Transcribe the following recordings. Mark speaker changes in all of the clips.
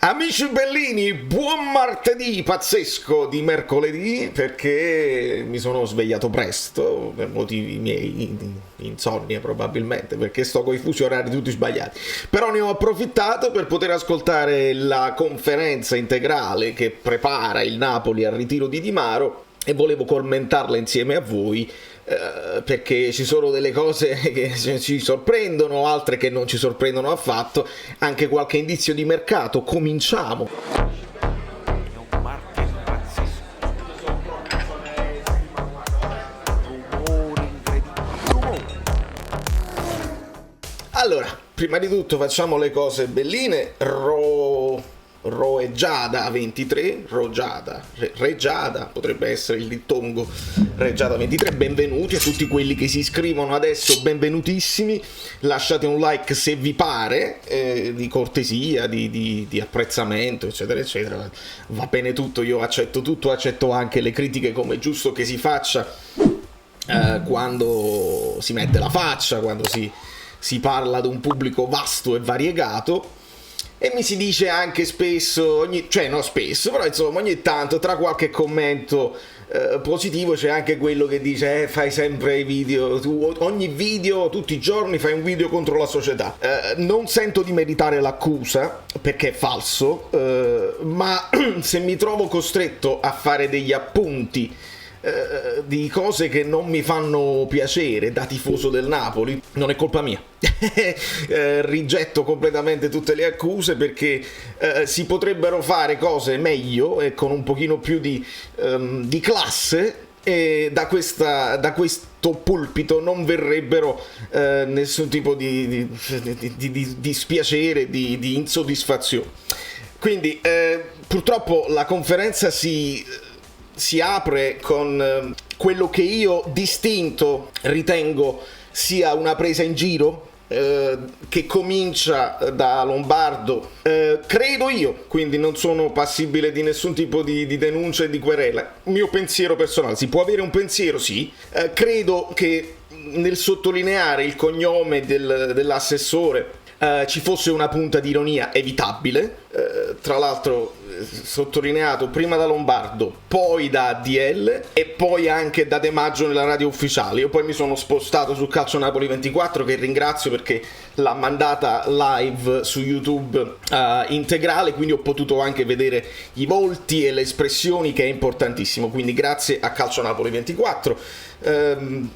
Speaker 1: Amici bellini, buon martedì pazzesco di mercoledì, perché mi sono svegliato presto per motivi miei di insonnia probabilmente, perché sto con i fusi orari tutti sbagliati. Però ne ho approfittato per poter ascoltare la conferenza integrale che prepara il Napoli al ritiro di Di Maro e volevo commentarla insieme a voi. Perché ci sono delle cose che ci sorprendono, altre che non ci sorprendono affatto, anche qualche indizio di mercato. Cominciamo. Allora, prima di tutto facciamo le cose belline. Roeggiada 23, Reggiada, potrebbe essere il dittongo Reggiada 23, benvenuti a tutti quelli che si iscrivono adesso, benvenutissimi, lasciate un like se vi pare, di cortesia, di apprezzamento, eccetera, eccetera, va bene tutto, io accetto tutto, accetto anche le critiche come è giusto che si faccia quando si mette la faccia, quando si parla ad un pubblico vasto e variegato. E mi si dice anche spesso, però insomma ogni tanto tra qualche commento positivo c'è anche quello che dice fai sempre i video, tu ogni video, tutti i giorni fai un video contro la società. Non sento di meritare l'accusa perché è falso, ma se mi trovo costretto a fare degli appunti di cose che non mi fanno piacere da tifoso del Napoli, non è colpa mia. Rigetto completamente tutte le accuse perché si potrebbero fare cose meglio e con un pochino più di classe, e da questo pulpito non verrebbero nessun tipo di dispiacere, di insoddisfazione. Quindi purtroppo la conferenza si apre con quello che io distinto ritengo sia una presa in giro, che comincia da Lombardo, credo io, quindi non sono passibile di nessun tipo di denuncia e di querela. Mio pensiero personale, si può avere un pensiero, sì, credo che nel sottolineare il cognome dell'assessore ci fosse una punta di ironia evitabile, tra l'altro sottolineato prima da Lombardo, poi da ADL e poi anche da De Maggio nella radio ufficiale. Io poi mi sono spostato su Calcio Napoli 24, che ringrazio perché l'ha mandata live su YouTube integrale, quindi ho potuto anche vedere i volti e le espressioni, che è importantissimo, quindi grazie a Calcio Napoli 24.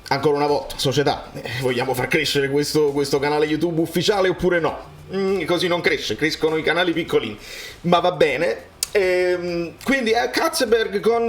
Speaker 1: Ancora una volta, società, vogliamo far crescere questo canale YouTube ufficiale oppure no? Così non crescono i canali piccolini, ma va bene. Quindi Katzenberg con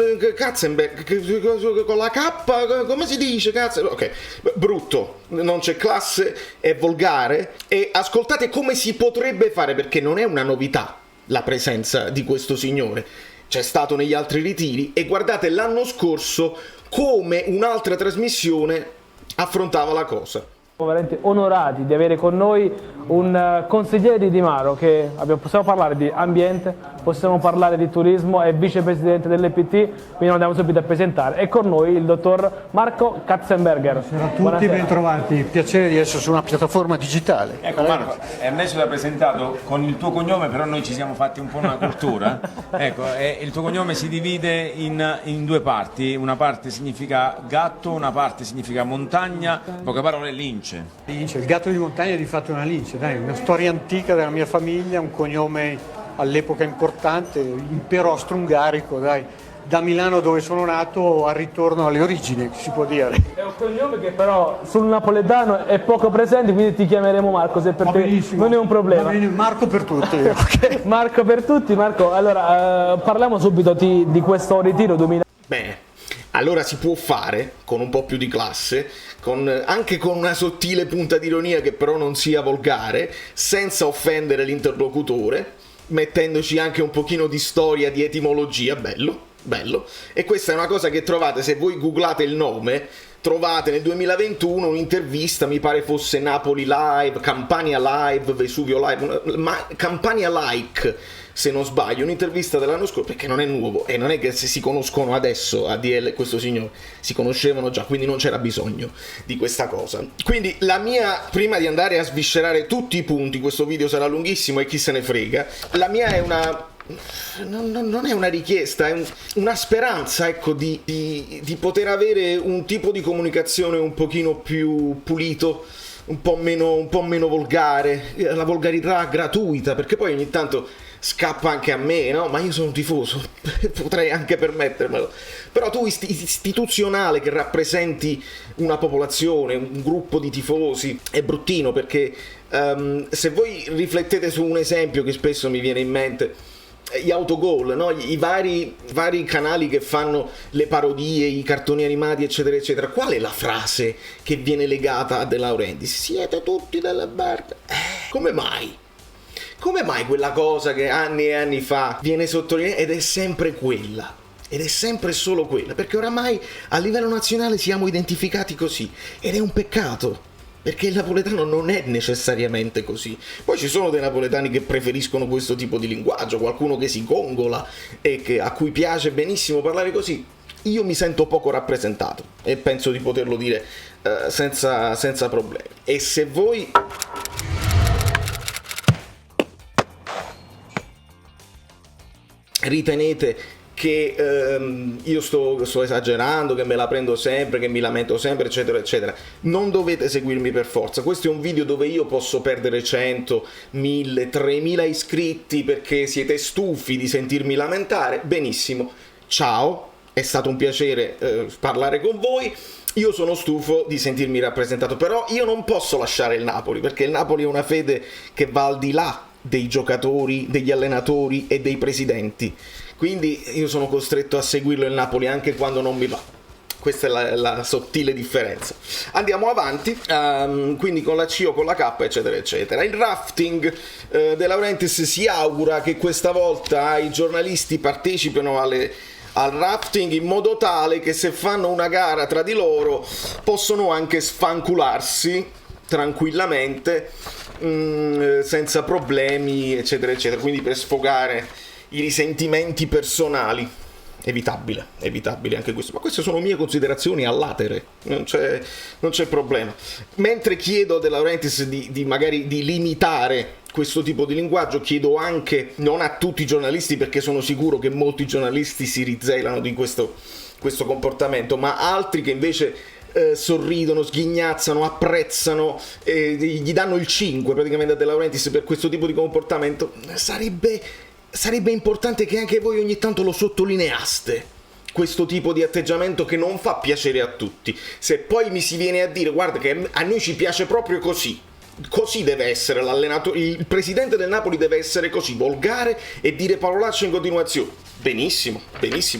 Speaker 1: la K, come si dice? Ok, brutto, non c'è classe, è volgare. E ascoltate come si potrebbe fare, perché non è una novità la presenza di questo signore, c'è stato negli altri ritiri, e guardate l'anno scorso come un'altra trasmissione affrontava la cosa.
Speaker 2: Veramente onorati di avere con noi un consigliere di Di Maro, che possiamo parlare di ambiente, possiamo parlare di turismo, è vicepresidente dell'EPT, quindi andiamo subito a presentare. È con noi il dottor Marco Katzenberger.
Speaker 3: Buonasera a tutti, bentrovati, piacere di essere su una piattaforma digitale.
Speaker 4: Ecco Marco, Ernesto l'ha presentato con il tuo cognome, però noi ci siamo fatti un po' una cultura. Ecco, il tuo cognome si divide in due parti, una parte significa gatto, una parte significa montagna, in poche parole lince.
Speaker 3: Lince, il gatto di montagna è di fatto una lince, dai, una storia antica della mia famiglia, un cognome all'epoca importante, impero austro-ungarico, dai, da Milano dove sono nato al ritorno alle origini, si può dire.
Speaker 2: È un cognome che però sul napoletano è poco presente, quindi ti chiameremo Marco, se per te non è un problema.
Speaker 3: Marco per tutti.
Speaker 2: Okay. Marco per tutti. Marco, allora parliamo subito di questo ritiro 2000.
Speaker 1: Bene, allora si può fare con un po' più di classe, anche con una sottile punta di ironia che però non sia volgare, senza offendere l'interlocutore, mettendoci anche un pochino di storia, di etimologia, bello. E questa è una cosa che trovate, se voi googlate il nome, trovate nel 2021 un'intervista, mi pare fosse Napoli Live, Campania Live, Vesuvio Live, ma Campania Like, se non sbaglio, un'intervista dell'anno scorso, perché non è nuovo e non è che se si conoscono adesso ADL e questo signore, si conoscevano già, quindi non c'era bisogno di questa cosa. Quindi la mia, prima di andare a sviscerare tutti i punti, questo video sarà lunghissimo e chi se ne frega, la mia è una... non è una richiesta, è una speranza, ecco, di poter avere un tipo di comunicazione un pochino più pulito, un po' meno volgare, la volgarità gratuita, perché poi ogni tanto scappa anche a me, no? Ma io sono un tifoso, potrei anche permettermelo. Però tu istituzionale che rappresenti una popolazione, un gruppo di tifosi, è bruttino, perché se voi riflettete su un esempio che spesso mi viene in mente, gli autogol, no? I vari canali che fanno le parodie, i cartoni animati, eccetera eccetera, qual è la frase che viene legata a De Laurentiis? Siete tutti delle berde. Come mai? Come mai quella cosa che anni e anni fa viene sottolineata ed è sempre quella? Ed è sempre solo quella, perché oramai a livello nazionale siamo identificati così, ed è un peccato, perché il napoletano non è necessariamente così. Poi ci sono dei napoletani che preferiscono questo tipo di linguaggio, qualcuno che si gongola e a cui piace benissimo parlare così. Io mi sento poco rappresentato e penso di poterlo dire senza problemi. E se voi... ritenete che io sto esagerando, che me la prendo sempre, che mi lamento sempre, eccetera eccetera, non dovete seguirmi per forza. Questo è un video dove io posso perdere 100, 1000, 3000 iscritti perché siete stufi di sentirmi lamentare. Benissimo, ciao, è stato un piacere parlare con voi. Io sono stufo di sentirmi rappresentato, però io non posso lasciare il Napoli, perché il Napoli è una fede che va al di là dei giocatori, degli allenatori e dei presidenti. Quindi io sono costretto a seguirlo il Napoli anche quando non mi va. Questa è la sottile differenza. Andiamo avanti, quindi con la C o con la K, eccetera eccetera. Il rafting, De Laurentiis si augura che questa volta i giornalisti partecipino al rafting in modo tale che se fanno una gara tra di loro possono anche sfancularsi tranquillamente, senza problemi, eccetera eccetera, quindi per sfogare i risentimenti personali. Evitabile anche questo, ma queste sono mie considerazioni a latere, non c'è problema. Mentre chiedo a De Laurentiis di magari di limitare questo tipo di linguaggio, chiedo anche, non a tutti i giornalisti, perché sono sicuro che molti giornalisti si rizelano di questo comportamento, ma altri che invece sorridono, sghignazzano, apprezzano, gli danno il 5 praticamente a De Laurentiis per questo tipo di comportamento. Sarebbe importante che anche voi ogni tanto lo sottolineaste, questo tipo di atteggiamento che non fa piacere a tutti. Se poi mi si viene a dire guarda che a noi ci piace proprio così deve essere l'allenatore, il presidente del Napoli deve essere così, volgare e dire parolacce in continuazione, benissimo,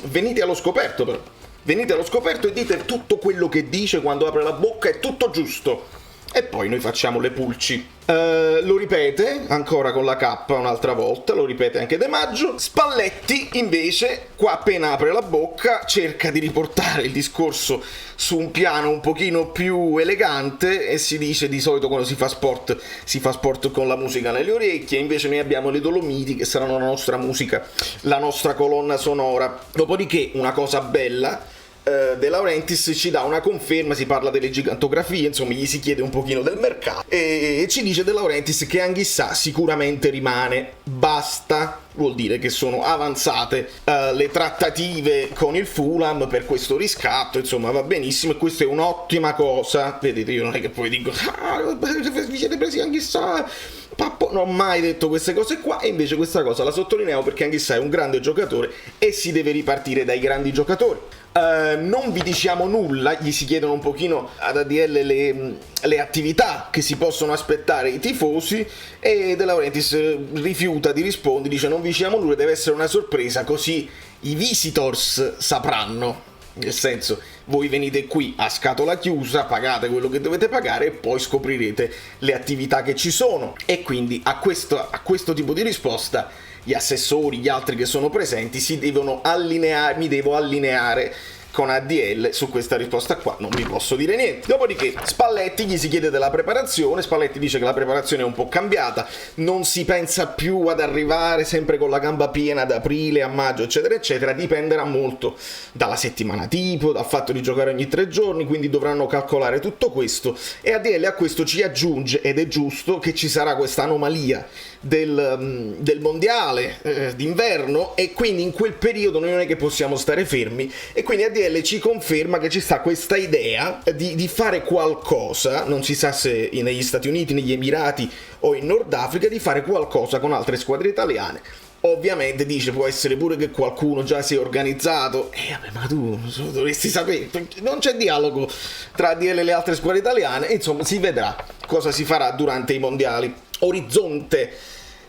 Speaker 1: venite allo scoperto però. Venite allo scoperto e dite tutto quello che dice quando apre la bocca, è tutto giusto. E poi noi facciamo le pulci. Lo ripete ancora con la K un'altra volta, lo ripete anche De Maggio. Spalletti invece, qua appena apre la bocca, cerca di riportare il discorso su un piano un pochino più elegante e si dice di solito quando si fa sport con la musica nelle orecchie, invece noi abbiamo le Dolomiti che saranno la nostra musica, la nostra colonna sonora. Dopodiché una cosa bella, De Laurentiis ci dà una conferma, si parla delle gigantografie, insomma gli si chiede un pochino del mercato e ci dice De Laurentiis che Anghissà sicuramente rimane, basta, vuol dire che sono avanzate le trattative con il Fulham per questo riscatto, insomma va benissimo e questa è un'ottima cosa. Vedete, io non è che poi dico vi siete presi Anghissà, Pappo, non ho mai detto queste cose qua, e invece questa cosa la sottolineiamo perché Anghissà è un grande giocatore e si deve ripartire dai grandi giocatori. Non vi diciamo nulla, gli si chiedono un pochino ad ADL le attività che si possono aspettare i tifosi e De Laurentiis rifiuta di rispondere, dice non vi diciamo nulla, deve essere una sorpresa così i visitors sapranno, nel senso voi venite qui a scatola chiusa, pagate quello che dovete pagare e poi scoprirete le attività che ci sono. E quindi a questo tipo di risposta gli assessori, gli altri che sono presenti mi devo allineare con ADL su questa risposta qua non vi posso dire niente. Dopodiché Spalletti gli si chiede della preparazione, Spalletti dice che la preparazione è un po' cambiata, non si pensa più ad arrivare sempre con la gamba piena da aprile a maggio eccetera eccetera, dipenderà molto dalla settimana tipo, dal fatto di giocare ogni 3 giorni, quindi dovranno calcolare tutto questo, e ADL a questo ci aggiunge, ed è giusto, che ci sarà questa anomalia del mondiale d'inverno, e quindi in quel periodo noi non è che possiamo stare fermi, e quindi ADL ci conferma che ci sta questa idea di fare qualcosa, non si sa se negli Stati Uniti, negli Emirati o in Nord Africa, di fare qualcosa con altre squadre italiane. Ovviamente dice, può essere pure che qualcuno già si è organizzato, vabbè, ma tu dovresti sapere, non c'è dialogo tra ADL e le altre squadre italiane, insomma si vedrà cosa si farà durante i mondiali. Orizzonte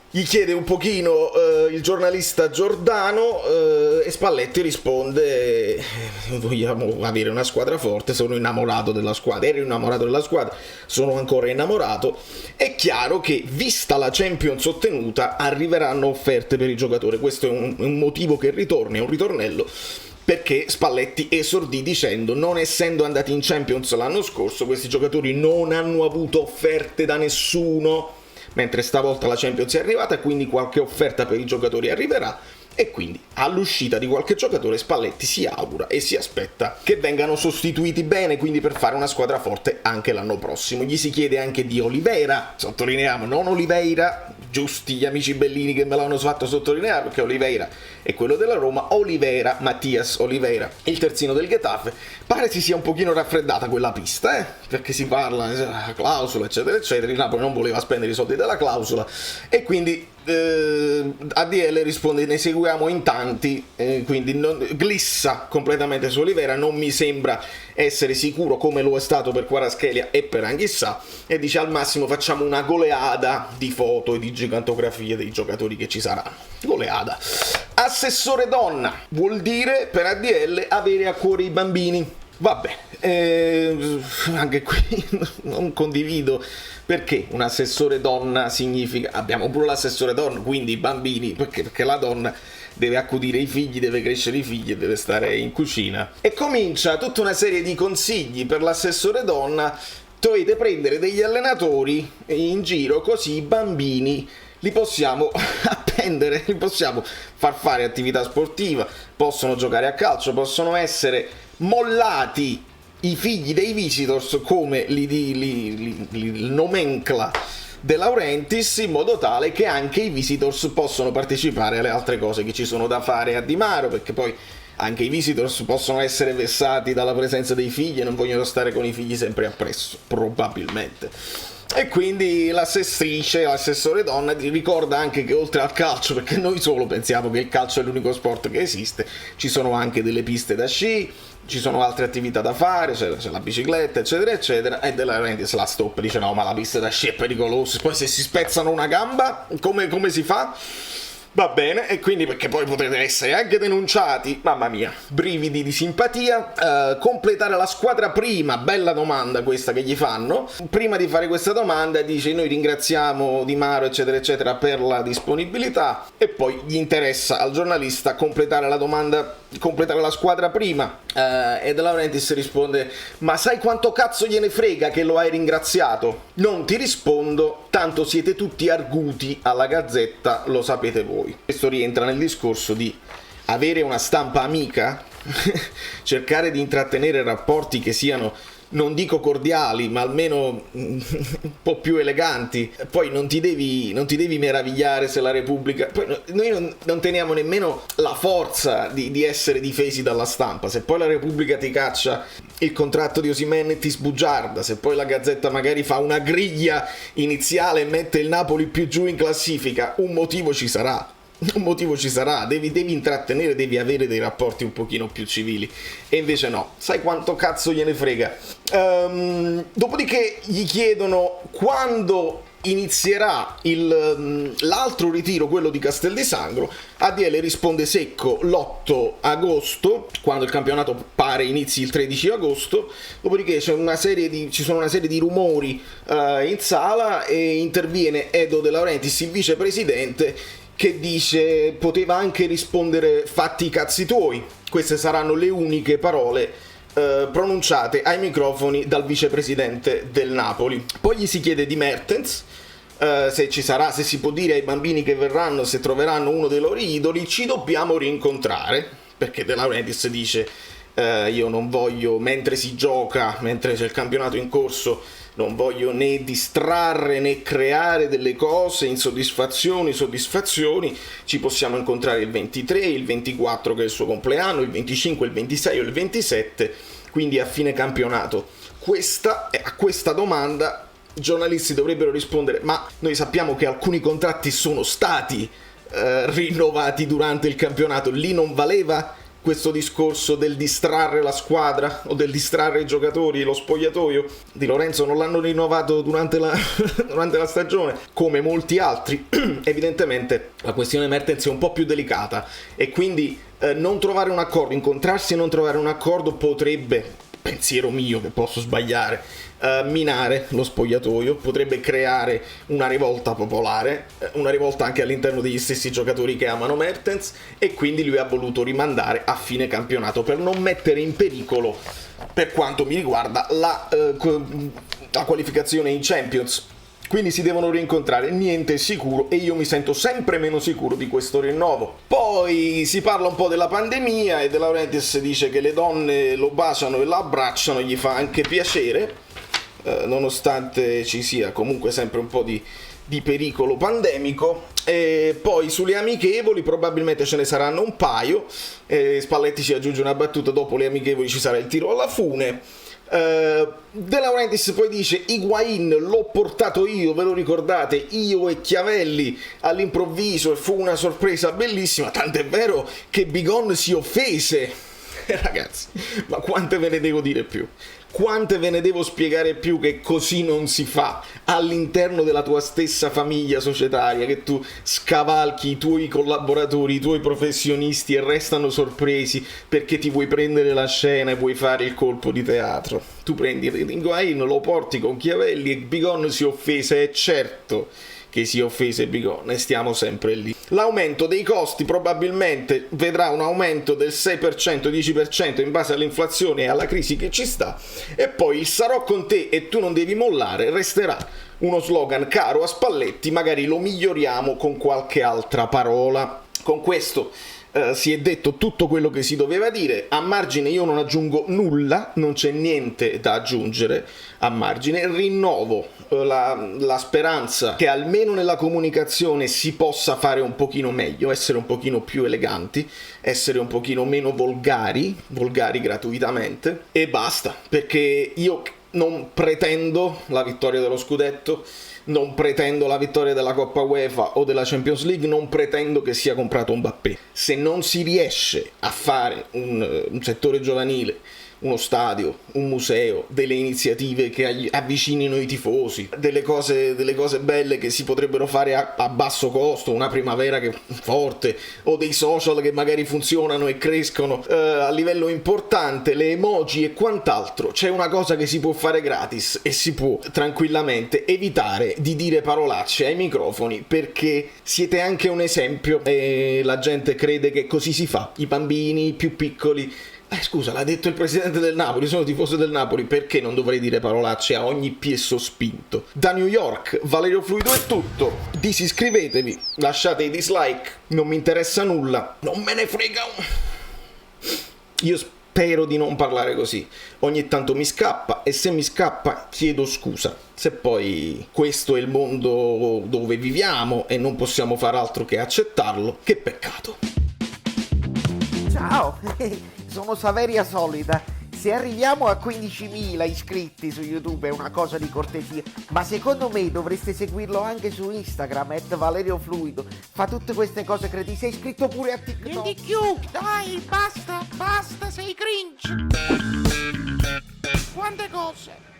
Speaker 1: gli chiede un pochino il giornalista Giordano, e Spalletti risponde: vogliamo avere una squadra forte, sono innamorato della squadra, ero innamorato della squadra, sono ancora innamorato. È chiaro che, vista la Champions ottenuta, arriveranno offerte per i giocatori, questo è un motivo che ritorna, è un ritornello, perché Spalletti esordì dicendo: non essendo andati in Champions l'anno scorso, questi giocatori non hanno avuto offerte da nessuno, mentre stavolta la Champions è arrivata e quindi qualche offerta per i giocatori arriverà, e quindi all'uscita di qualche giocatore Spalletti si augura e si aspetta che vengano sostituiti bene, quindi per fare una squadra forte anche l'anno prossimo. Gli si chiede anche di Oliveira, sottolineiamo, non Oliveira, giusti gli amici bellini che me l'hanno fatto sottolineare, perché Oliveira è quello della Roma, Oliveira, Mattias Oliveira, il terzino del Getafe. Pare si sia un pochino raffreddata quella pista, perché si parla della clausola eccetera eccetera, il Napoli non voleva spendere i soldi della clausola, e quindi ADL risponde: ne seguiamo in tanti, quindi glissa completamente su Oliveira, non mi sembra essere sicuro come lo è stato per Kvaratskhelia e per Anghissà, e dice al massimo facciamo una goleada di foto e di gigantografie dei giocatori che ci saranno. Goleada. Assessore donna vuol dire per ADL avere a cuore i bambini. Vabbè, anche qui non condivido, perché un assessore donna significa, abbiamo pure l'assessore donna, quindi i bambini, perché la donna deve accudire i figli, deve crescere i figli e deve stare in cucina. E comincia tutta una serie di consigli per l'assessore donna: dovete prendere degli allenatori in giro, così i bambini li possiamo appendere, li possiamo far fare attività sportiva, possono giocare a calcio, possono essere mollati i figli dei visitors, come li nomencla De Laurentiis, in modo tale che anche i visitors possono partecipare alle altre cose che ci sono da fare a Di Maro, perché poi anche i visitors possono essere vessati dalla presenza dei figli e non vogliono stare con i figli sempre appresso, probabilmente. E quindi l'assessore donna ricorda anche che oltre al calcio, perché noi solo pensiamo che il calcio è l'unico sport che esiste, ci sono anche delle piste da sci, ci sono altre attività da fare, c'è la bicicletta eccetera eccetera, e De Laurentiis la stoppa, dice no, ma la pista da sci è pericolosa, poi se si spezzano una gamba come si fa? Va bene, e quindi perché poi potete essere anche denunciati, mamma mia, brividi di simpatia. Completare la squadra prima, bella domanda questa che gli fanno. Prima di fare questa domanda dice: noi ringraziamo Di Maro eccetera eccetera per la disponibilità, e poi gli interessa al giornalista completare la domanda, completare la squadra prima, e De Laurentiis risponde: ma sai quanto cazzo gliene frega che lo hai ringraziato? Non ti rispondo, tanto siete tutti arguti alla Gazzetta, lo sapete voi. Questo rientra nel discorso di avere una stampa amica, cercare di intrattenere rapporti che siano, non dico cordiali, ma almeno un po' più eleganti. Poi non ti devi meravigliare se la Repubblica, poi noi non teniamo nemmeno la forza di essere difesi dalla stampa. Se poi la Repubblica ti caccia il contratto di Osimhen e ti sbugiarda, se poi la Gazzetta magari fa una griglia iniziale e mette il Napoli più giù in classifica, un motivo ci sarà. Devi intrattenere, devi avere dei rapporti un pochino più civili, e invece no, sai quanto cazzo gliene frega. Dopodiché gli chiedono quando inizierà l'altro ritiro, quello di Castel di Sangro. ADL risponde secco: l'8 agosto, quando il campionato pare inizi il 13 agosto. Dopodiché ci sono una serie di rumori in sala, e interviene Edo De Laurentiis, il vicepresidente, che dice: poteva anche rispondere fatti i cazzi tuoi. queste saranno le uniche parole pronunciate ai microfoni dal vicepresidente del Napoli. Poi gli si chiede di Mertens, se ci sarà, se si può dire ai bambini che verranno, se troveranno uno dei loro idoli. Ci dobbiamo rincontrare, perché De Laurentiis dice io non voglio, mentre si gioca, mentre c'è il campionato in corso, non voglio né distrarre né creare delle cose, soddisfazioni, ci possiamo incontrare il 23, il 24 che è il suo compleanno, il 25, il 26 o il 27, quindi a fine campionato. A questa domanda i giornalisti dovrebbero rispondere: ma noi sappiamo che alcuni contratti sono stati rinnovati durante il campionato, lì non valeva questo discorso del distrarre la squadra o del distrarre i giocatori, lo spogliatoio? Di Lorenzo non l'hanno rinnovato durante la stagione, come molti altri. Evidentemente la questione Mertens è un po' più delicata e quindi non trovare un accordo, incontrarsi e non trovare un accordo potrebbe, pensiero mio che posso sbagliare, minare lo spogliatoio, potrebbe creare una rivolta popolare, una rivolta anche all'interno degli stessi giocatori che amano Mertens, e quindi lui ha voluto rimandare a fine campionato per non mettere in pericolo, per quanto mi riguarda, la qualificazione in Champions. Quindi si devono rincontrare, niente è sicuro e io mi sento sempre meno sicuro di questo rinnovo. Poi si parla un po' della pandemia e De Laurentiis dice che le donne lo baciano e lo abbracciano, gli fa anche piacere, nonostante ci sia comunque sempre un po' di pericolo pandemico. E poi sulle amichevoli probabilmente ce ne saranno un paio, Spalletti ci aggiunge una battuta: dopo le amichevoli ci sarà il tiro alla fune. De Laurentiis poi dice: Higuain l'ho portato io, ve lo ricordate, io e Chiavelli all'improvviso, e fu una sorpresa bellissima, tant'è vero che Bigon si offese. Ragazzi, ma quante ve ne devo dire più? Quante ve ne devo spiegare più che così non si fa all'interno della tua stessa famiglia societaria, che tu scavalchi i tuoi collaboratori, i tuoi professionisti e restano sorpresi perché ti vuoi prendere la scena e vuoi fare il colpo di teatro. Tu prendi Higuain, lo porti con Chiavelli e Bigon si offese, è certo che si offese Bigon, e stiamo sempre lì. L'aumento dei costi probabilmente vedrà un aumento del 6%, 10% in base all'inflazione e alla crisi che ci sta, e poi il sarò con te e tu non devi mollare resterà uno slogan caro a Spalletti, magari lo miglioriamo con qualche altra parola. Con questo si è detto tutto quello che si doveva dire. A margine io non aggiungo nulla, non c'è niente da aggiungere a margine. Rinnovo la speranza che almeno nella comunicazione si possa fare un pochino meglio, essere un pochino più eleganti, essere un pochino meno volgari gratuitamente, e basta, perché io non pretendo la vittoria dello scudetto, non pretendo la vittoria della Coppa UEFA o della Champions League, non pretendo che sia comprato Mbappé. Se non si riesce a fare un settore giovanile, uno stadio, un museo, delle iniziative che avvicinino i tifosi, delle cose belle che si potrebbero fare a basso costo, una primavera che forte, o dei social che magari funzionano e crescono a livello importante, le emoji e quant'altro, c'è una cosa che si può fare gratis e si può tranquillamente evitare di dire parolacce ai microfoni, perché siete anche un esempio e la gente crede che così si fa. I bambini, i più piccoli: scusa, l'ha detto il presidente del Napoli, sono tifoso del Napoli, perché non dovrei dire parolacce a ogni piè sospinto? Da New York, Valerio Fluido è tutto. Disiscrivetevi, lasciate i dislike, non mi interessa nulla, non me ne frega. Io spero di non parlare così. Ogni tanto mi scappa, e se mi scappa chiedo scusa. Se poi questo è il mondo dove viviamo e non possiamo far altro che accettarlo, che peccato.
Speaker 5: Ciao, sono Saveria Solida. Se arriviamo a 15.000 iscritti su YouTube è una cosa di cortesia, ma secondo me dovreste seguirlo anche su Instagram, @ValerioFluido. Fa tutte queste cose credibili. Sei iscritto pure a TikTok.
Speaker 6: Di più, dai, basta, sei cringe. Quante cose.